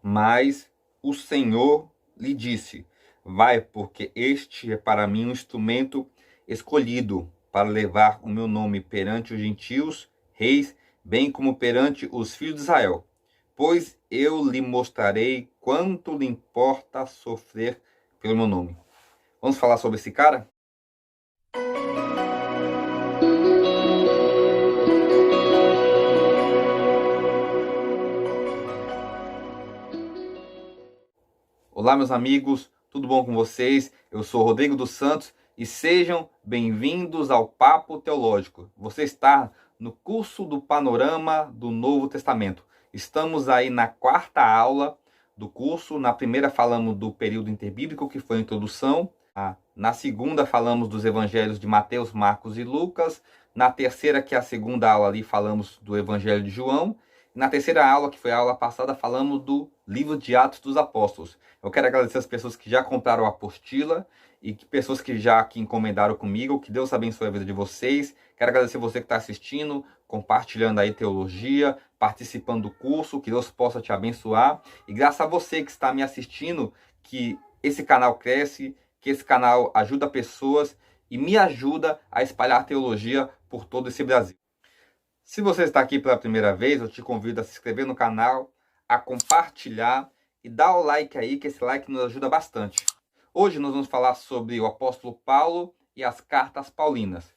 Mas o Senhor lhe disse: vai, porque este é para mim um instrumento escolhido para levar o meu nome perante os gentios, reis, bem como perante os filhos de Israel. Pois eu lhe mostrarei quanto lhe importa sofrer pelo meu nome. Vamos falar sobre esse cara? Olá, meus amigos, tudo bom com vocês? Eu sou Rodrigo dos Santos e sejam bem-vindos ao Papo Teológico. Você está no curso do Panorama do Novo Testamento. Estamos aí na quarta aula do curso. Na primeira falamos do período interbíblico, que foi a introdução. Na segunda falamos dos evangelhos de Mateus, Marcos e Lucas. Na terceira, que é a segunda aula ali, falamos do evangelho de João. Na terceira aula, que foi a aula passada, falamos do livro de Atos dos Apóstolos. Eu quero agradecer as pessoas que já compraram a apostila e pessoas que já aqui encomendaram comigo. Que Deus abençoe a vida de vocês. Quero agradecer você que está assistindo, compartilhando aí teologia, participando do curso. Que Deus possa te abençoar. E graças a você que está me assistindo, que esse canal cresce, que esse canal ajuda pessoas e me ajuda a espalhar teologia por todo esse Brasil. Se você está aqui pela primeira vez, eu te convido a se inscrever no canal, a compartilhar e dar o like aí, que esse like nos ajuda bastante. Hoje nós vamos falar sobre o apóstolo Paulo e as cartas paulinas.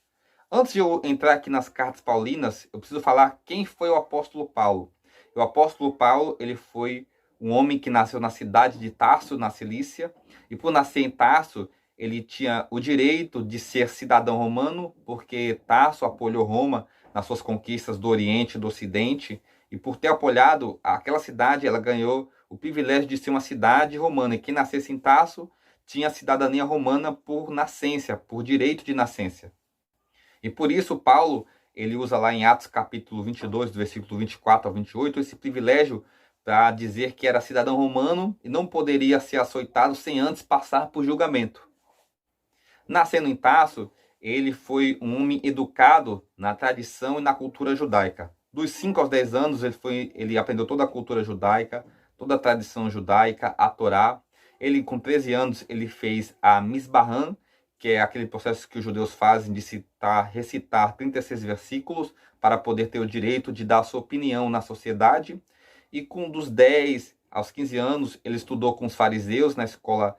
Antes de eu entrar aqui nas cartas paulinas, eu preciso falar quem foi o apóstolo Paulo. O apóstolo Paulo, ele foi um homem que nasceu na cidade de Tarso, na Cilícia, e por nascer em Tarso, ele tinha o direito de ser cidadão romano, porque Tarso apoiou Roma nas suas conquistas do Oriente e do Ocidente, e por ter apoiado aquela cidade, ela ganhou o privilégio de ser uma cidade romana, e quem nascesse em Tarso tinha a cidadania romana por nascença, por direito de nascença. E por isso Paulo, ele usa lá em Atos capítulo 22, do versículo 24 ao 28, esse privilégio para dizer que era cidadão romano e não poderia ser açoitado sem antes passar por julgamento. Nascendo em Tarso, ele foi um homem educado na tradição e na cultura judaica. Dos 5 aos 10 anos, ele aprendeu toda a cultura judaica, toda a tradição judaica, a Torá. Ele, com 13 anos, ele fez a Misbarã, que é aquele processo que os judeus fazem de recitar 36 versículos para poder ter o direito de dar a sua opinião na sociedade. E com dos 10 aos 15 anos, ele estudou com os fariseus, na escola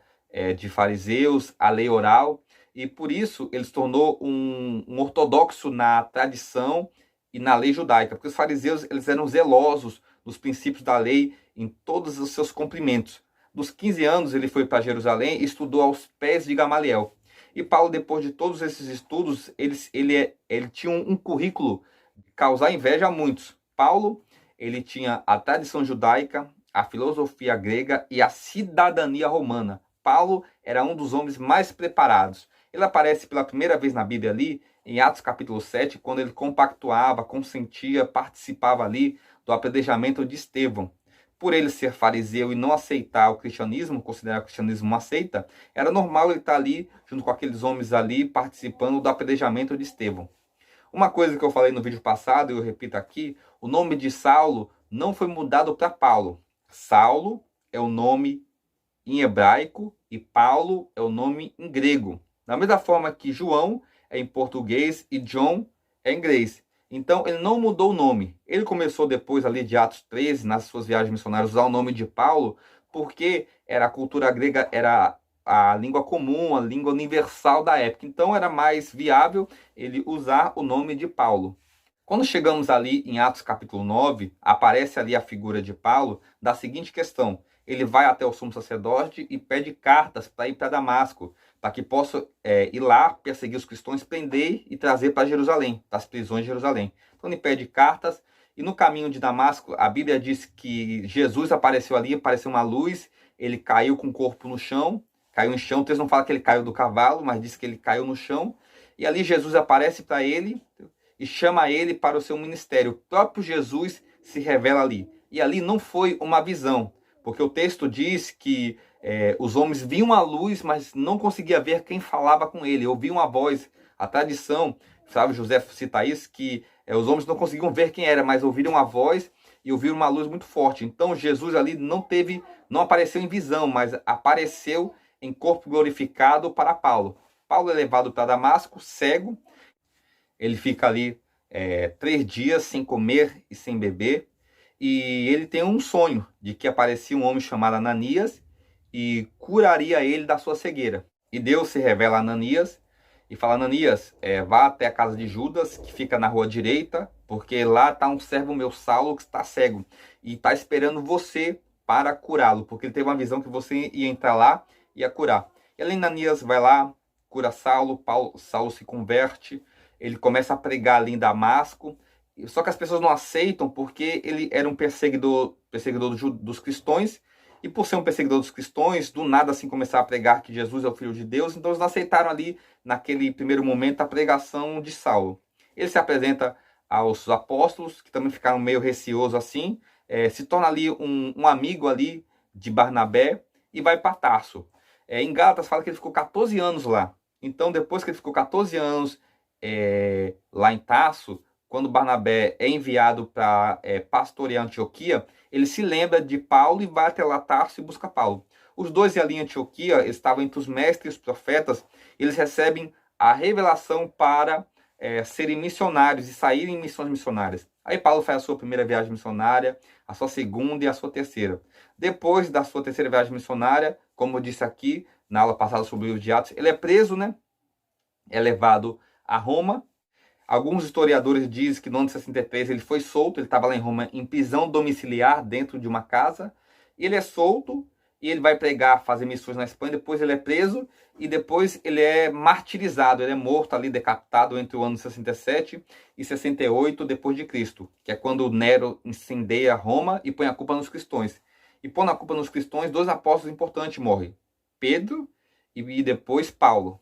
de fariseus, a lei oral. E por isso ele se tornou um ortodoxo na tradição e na lei judaica. Porque os fariseus eles eram zelosos dos princípios da lei em todos os seus cumprimentos. Dos 15 anos ele foi para Jerusalém e estudou aos pés de Gamaliel. E Paulo, depois de todos esses estudos, ele tinha um currículo de causar inveja a muitos. Paulo, ele tinha a tradição judaica, a filosofia grega e a cidadania romana. Paulo era um dos homens mais preparados. Ele aparece pela primeira vez na Bíblia ali, em Atos capítulo 7, quando ele compactuava, consentia, participava ali do apedrejamento de Estevão. Por ele ser fariseu e não aceitar o cristianismo, considerar o cristianismo uma seita, era normal ele estar ali, junto com aqueles homens ali, participando do apedrejamento de Estevão. Uma coisa que eu falei no vídeo passado, e eu repito aqui, o nome de Saulo não foi mudado para Paulo. Saulo é o nome em hebraico e Paulo é o nome em grego. Da mesma forma que João é em português e John é em inglês. Então, ele não mudou o nome. Ele começou depois ali de Atos 13, nas suas viagens missionárias, usar o nome de Paulo, porque a cultura grega era a língua comum, a língua universal da época. Então, era mais viável ele usar o nome de Paulo. Quando chegamos ali em Atos capítulo 9, aparece ali a figura de Paulo da seguinte questão. Ele vai até o sumo sacerdote e pede cartas para ir para Damasco, para que possa ir lá, perseguir os cristãos, prender e trazer para Jerusalém, para as prisões de Jerusalém. Então ele pede cartas, e no caminho de Damasco, a Bíblia diz que Jesus apareceu ali, apareceu uma luz, ele caiu com o corpo no chão, caiu no chão, o texto não fala que ele caiu do cavalo, mas diz que ele caiu no chão, e ali Jesus aparece para ele e chama ele para o seu ministério. O próprio Jesus se revela ali. E ali não foi uma visão, porque o texto diz que os homens viam a luz, mas não conseguiam ver quem falava com ele. Ouviam uma voz. A tradição, sabe, José cita isso, que os homens não conseguiam ver quem era, mas ouviram a voz, e ouviram uma luz muito forte. Então Jesus ali não apareceu em visão, mas apareceu em corpo glorificado para Paulo. Paulo é levado para Damasco, cego. Ele fica ali 3 dias sem comer e sem beber. E ele tem um sonho de que aparecia um homem chamado Ananias e curaria ele da sua cegueira. E Deus se revela a Ananias e fala: Ananias, vá até a casa de Judas, que fica na rua direita, porque lá está um servo meu, Saulo, que está cego e está esperando você para curá-lo, porque ele teve uma visão que você ia entrar lá e ia curar. E ali Ananias vai lá, cura Saulo, Saulo se converte, ele começa a pregar ali em Damasco. Só que as pessoas não aceitam porque ele era um perseguidor dos cristãos. E por ser um perseguidor dos cristãos, do nada assim começar a pregar que Jesus é o Filho de Deus. Então eles não aceitaram ali, naquele primeiro momento, a pregação de Saulo. Ele se apresenta aos apóstolos, que também ficaram meio receosos assim. Se torna ali um amigo ali de Barnabé e vai para Tarso. Em Gálatas fala que ele ficou 14 anos lá. Então depois que ele ficou 14 anos lá em Tarso, quando Barnabé é enviado para pastorear Antioquia, ele se lembra de Paulo e vai até lá Tarso e busca Paulo. Os dois ali em Antioquia estavam entre os mestres e os profetas. Eles recebem a revelação para serem missionários e saírem em missões missionárias. Aí Paulo faz a sua primeira viagem missionária, a sua segunda e a sua terceira. Depois da sua terceira viagem missionária, como eu disse aqui na aula passada sobre o livro de Atos, ele é preso, né? É levado a Roma. Alguns historiadores dizem que no ano de 63 ele foi solto, ele estava lá em Roma em prisão domiciliar dentro de uma casa. Ele é solto e ele vai pregar, fazer missões na Espanha, depois ele é preso e depois ele é martirizado, ele é morto ali, decapitado entre o ano de 67 e 68 depois de Cristo, que é quando Nero incendeia Roma e põe a culpa nos cristãos. E pondo a culpa nos cristãos, 2 apóstolos importantes morrem, Pedro e depois Paulo.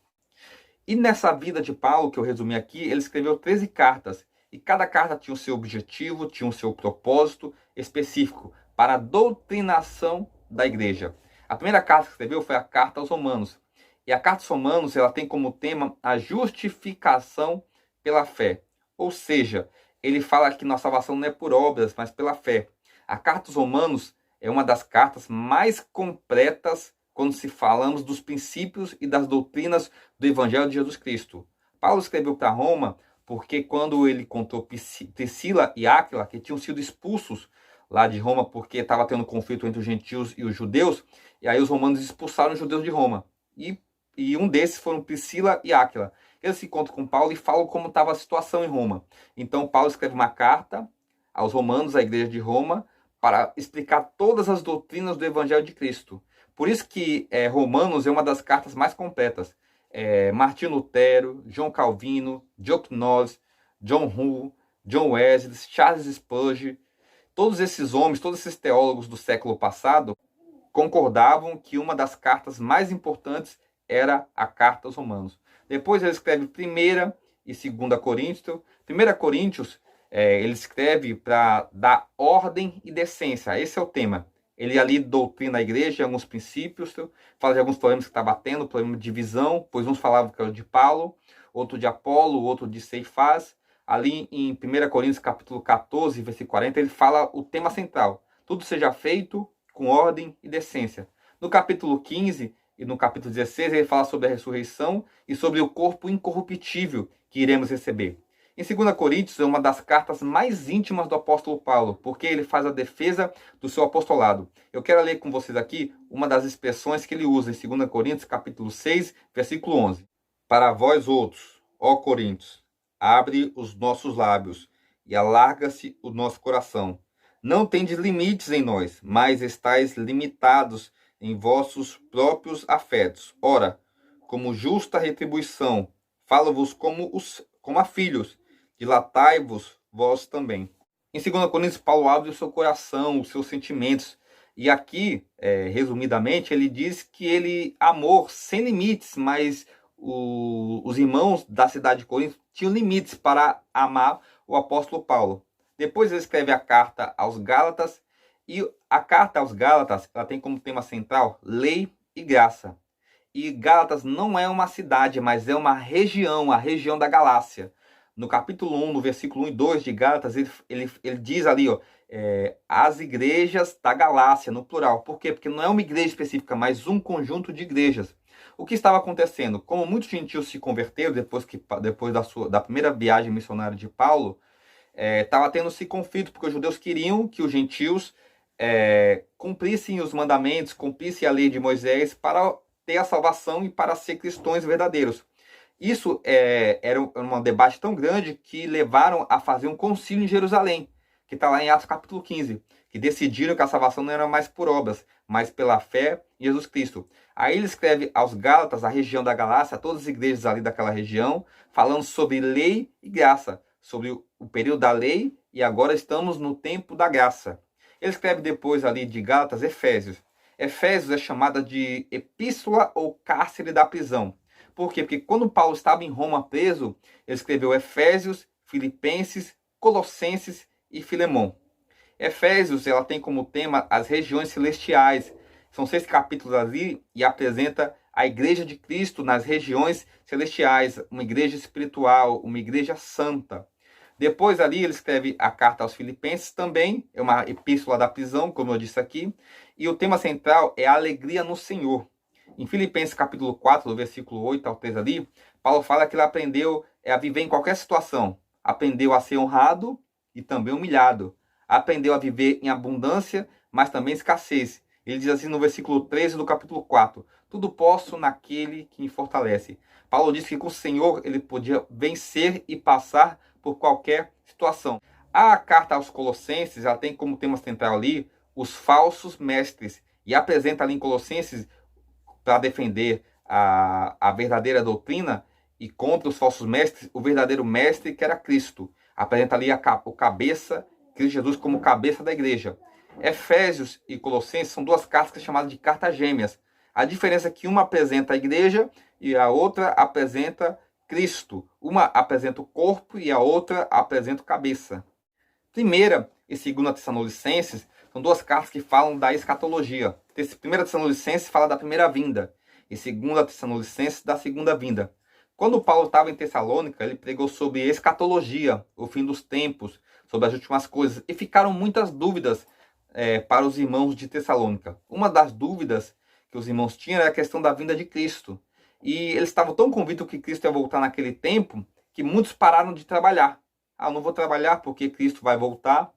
E nessa vida de Paulo, que eu resumi aqui, ele escreveu 13 cartas. E cada carta tinha o seu objetivo, tinha o seu propósito específico para a doutrinação da igreja. A primeira carta que escreveu foi a carta aos Romanos. E a carta aos Romanos ela tem como tema a justificação pela fé. Ou seja, ele fala que nossa salvação não é por obras, mas pela fé. A carta aos Romanos é uma das cartas mais completas quando se falamos dos princípios e das doutrinas do Evangelho de Jesus Cristo. Paulo escreveu para Roma porque quando ele encontrou Priscila e Áquila, que tinham sido expulsos lá de Roma porque estava tendo conflito entre os gentios e os judeus, e aí os romanos expulsaram os judeus de Roma. E um desses foram Priscila e Áquila. Eles se encontram com Paulo e falam como estava a situação em Roma. Então Paulo escreve uma carta aos romanos, à igreja de Roma, para explicar todas as doutrinas do Evangelho de Cristo. Por isso que Romanos é uma das cartas mais completas. Martinho Lutero, João Calvino, John Knox, John Hull, John Wesley, Charles Spurgeon, todos esses homens, todos esses teólogos do século passado concordavam que uma das cartas mais importantes era a carta aos Romanos. Depois ele escreve 1ª e 2ª Coríntios. 1ª Coríntios ele escreve para dar ordem e decência. Esse é o tema. Ele ali doutrina a igreja, alguns princípios, fala de alguns problemas que está batendo, problema de divisão, pois uns falavam que era de Paulo, outro de Apolo, outro de Ceifás. Ali em 1 Coríntios capítulo 14, versículo 40, ele fala o tema central. Tudo seja feito com ordem e decência. No capítulo 15 e no capítulo 16, ele fala sobre a ressurreição e sobre o corpo incorruptível que iremos receber. Em 2 Coríntios é uma das cartas mais íntimas do apóstolo Paulo, porque ele faz a defesa do seu apostolado. Eu quero ler com vocês aqui uma das expressões que ele usa em 2 Coríntios, capítulo 6, versículo 11. Para vós outros, ó Coríntios, abre os nossos lábios e alarga-se o nosso coração. Não tendes limites em nós, mas estáis limitados em vossos próprios afetos. Ora, como justa retribuição, falo-vos como a filhos, dilatai-vos vós também. Em 2 Coríntios, Paulo abre o seu coração, os seus sentimentos. E aqui, resumidamente, ele diz que ele amor sem limites, mas os irmãos da cidade de Corinto tinham limites para amar o apóstolo Paulo. Depois ele escreve a carta aos Gálatas. E a carta aos Gálatas ela tem como tema central lei e graça. E Gálatas não é uma cidade, mas é uma região, a região da Galácia. No capítulo 1, no versículo 1 e 2 de Gálatas, ele diz ali, as igrejas da Galácia, no plural. Por quê? Porque não é uma igreja específica, mas um conjunto de igrejas. O que estava acontecendo? Como muitos gentios se converteram depois da primeira viagem missionária de Paulo, estava tendo esse conflito, porque os judeus queriam que os gentios cumprissem os mandamentos, cumprissem a lei de Moisés para ter a salvação e para ser cristãos verdadeiros. Isso era um debate tão grande que levaram a fazer um concílio em Jerusalém, que está lá em Atos capítulo 15, que decidiram que a salvação não era mais por obras, mas pela fé em Jesus Cristo. Aí ele escreve aos Gálatas, a região da Galácia, a todas as igrejas ali daquela região, falando sobre lei e graça, sobre o período da lei, e agora estamos no tempo da graça. Ele escreve depois ali de Gálatas, Efésios. Efésios é chamada de epístola ou cárcere da prisão. Por quê? Porque quando Paulo estava em Roma preso, ele escreveu Efésios, Filipenses, Colossenses e Filemão. Efésios, ela tem como tema as regiões celestiais. São 6 capítulos ali e apresenta a igreja de Cristo nas regiões celestiais, uma igreja espiritual, uma igreja santa. Depois ali ele escreve a carta aos Filipenses, também é uma epístola da prisão, como eu disse aqui, e o tema central é a alegria no Senhor. Em Filipenses capítulo 4, do versículo 8 ao 3 ali, Paulo fala que ele aprendeu a viver em qualquer situação. Aprendeu a ser honrado e também humilhado. Aprendeu a viver em abundância, mas também escassez. Ele diz assim no versículo 13 do capítulo 4, tudo posso naquele que me fortalece. Paulo diz que com o Senhor ele podia vencer e passar por qualquer situação. A carta aos Colossenses, ela tem como tema central ali os falsos mestres. E apresenta ali em Colossenses, para defender a verdadeira doutrina e contra os falsos mestres, o verdadeiro mestre que era Cristo. Apresenta ali o cabeça, Cristo Jesus como cabeça da igreja. Efésios e Colossenses são duas cartas chamadas de cartas gêmeas. A diferença é que uma apresenta a igreja e a outra apresenta Cristo. Uma apresenta o corpo e a outra apresenta a cabeça. Primeira e segunda Tessalonicenses são duas cartas que falam da escatologia. Primeira Tessalonicenses fala da primeira vinda e segunda Tessalonicenses da segunda vinda. Quando Paulo estava em Tessalônica, ele pregou sobre escatologia, o fim dos tempos, sobre as últimas coisas, e ficaram muitas dúvidas para os irmãos de Tessalônica. Uma das dúvidas que os irmãos tinham era a questão da vinda de Cristo. E eles estavam tão convictos que Cristo ia voltar naquele tempo, que muitos pararam de trabalhar. Eu não vou trabalhar porque Cristo vai voltar,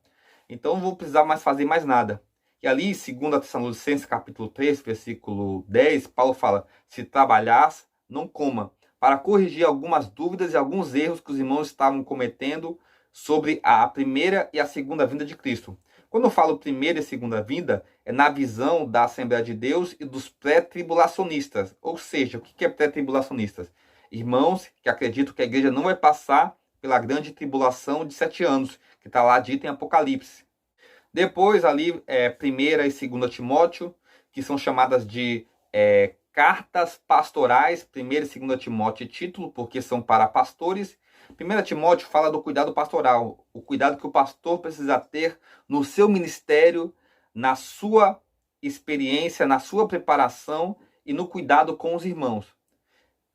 então não vou precisar mais fazer mais nada. E ali, 2 Tessalonicenses, capítulo 3, versículo 10, Paulo fala, se trabalhas, não coma, para corrigir algumas dúvidas e alguns erros que os irmãos estavam cometendo sobre a primeira e a segunda vinda de Cristo. Quando eu falo primeira e segunda vinda, é na visão da Assembleia de Deus e dos pré-tribulacionistas. Ou seja, o que é pré-tribulacionistas? Irmãos que acreditam que a igreja não vai passar pela grande tribulação de 7 anos, que está lá dito em Apocalipse. Depois ali, 1ª e 2ª Timóteo, que são chamadas de cartas pastorais, 1ª e 2ª Timóteo título, porque são para pastores. 1 Timóteo fala do cuidado pastoral, o cuidado que o pastor precisa ter no seu ministério, na sua experiência, na sua preparação e no cuidado com os irmãos.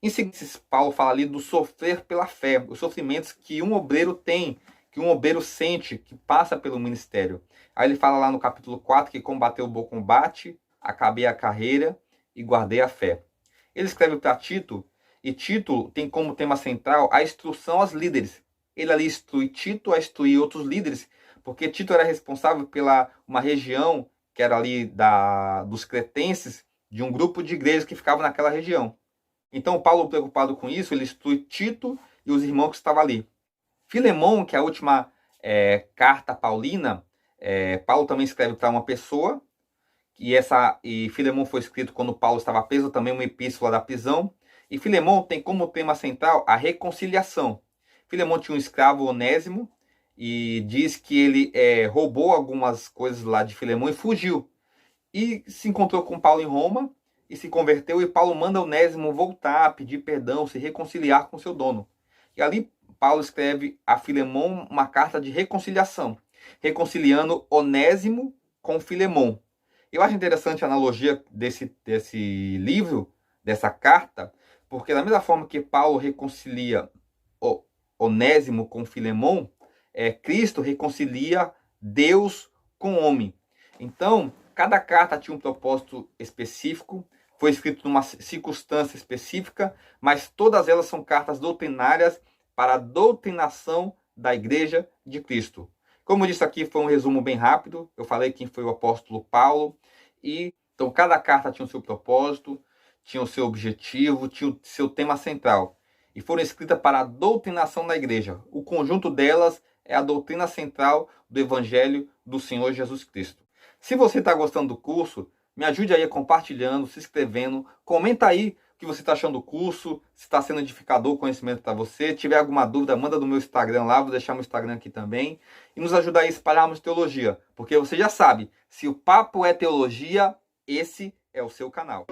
Em seguida, Paulo fala ali do sofrer pela fé, os sofrimentos que um obreiro tem, que um obreiro sente, que passa pelo ministério. Aí ele fala lá no capítulo 4 que combateu o bom combate, acabei a carreira e guardei a fé. Ele escreve para Tito, e Tito tem como tema central a instrução aos líderes. Ele ali instrui Tito a instruir outros líderes, porque Tito era responsável pela uma região que era ali dos cretenses, de um grupo de igrejas que ficava naquela região. Então, Paulo, preocupado com isso, ele instrui Tito e os irmãos que estavam ali. Filemão, que é a última carta paulina, Paulo também escreve para uma pessoa, e Filemão foi escrito quando Paulo estava preso, também uma epístola da prisão. E Filemão tem como tema central a reconciliação. Filemão tinha um escravo, Onésimo, e diz que ele roubou algumas coisas lá de Filemão e fugiu. E se encontrou com Paulo em Roma, e se converteu, e Paulo manda Onésimo voltar, pedir perdão, se reconciliar com seu dono. E ali Paulo escreve a Filemão uma carta de reconciliação, reconciliando Onésimo com Filemão. Eu acho interessante a analogia desse livro, dessa carta, porque da mesma forma que Paulo reconcilia Onésimo com Filemão, Cristo reconcilia Deus com homem. Então, cada carta tinha um propósito específico, foi escrito numa circunstância específica, mas todas elas são cartas doutrinárias para a doutrinação da Igreja de Cristo. Como eu disse aqui, foi um resumo bem rápido. Eu falei quem foi o apóstolo Paulo. Então, cada carta tinha o seu propósito, tinha o seu objetivo, tinha o seu tema central. E foram escritas para a doutrinação da igreja. O conjunto delas é a doutrina central do Evangelho do Senhor Jesus Cristo. Se você está gostando do curso, me ajude aí compartilhando, se inscrevendo, comenta aí o que você está achando do curso, se está sendo edificador, conhecimento para você. Se tiver alguma dúvida, manda no meu Instagram lá, vou deixar meu Instagram aqui também. E nos ajudar a espalharmos teologia, porque você já sabe, se o papo é teologia, esse é o seu canal.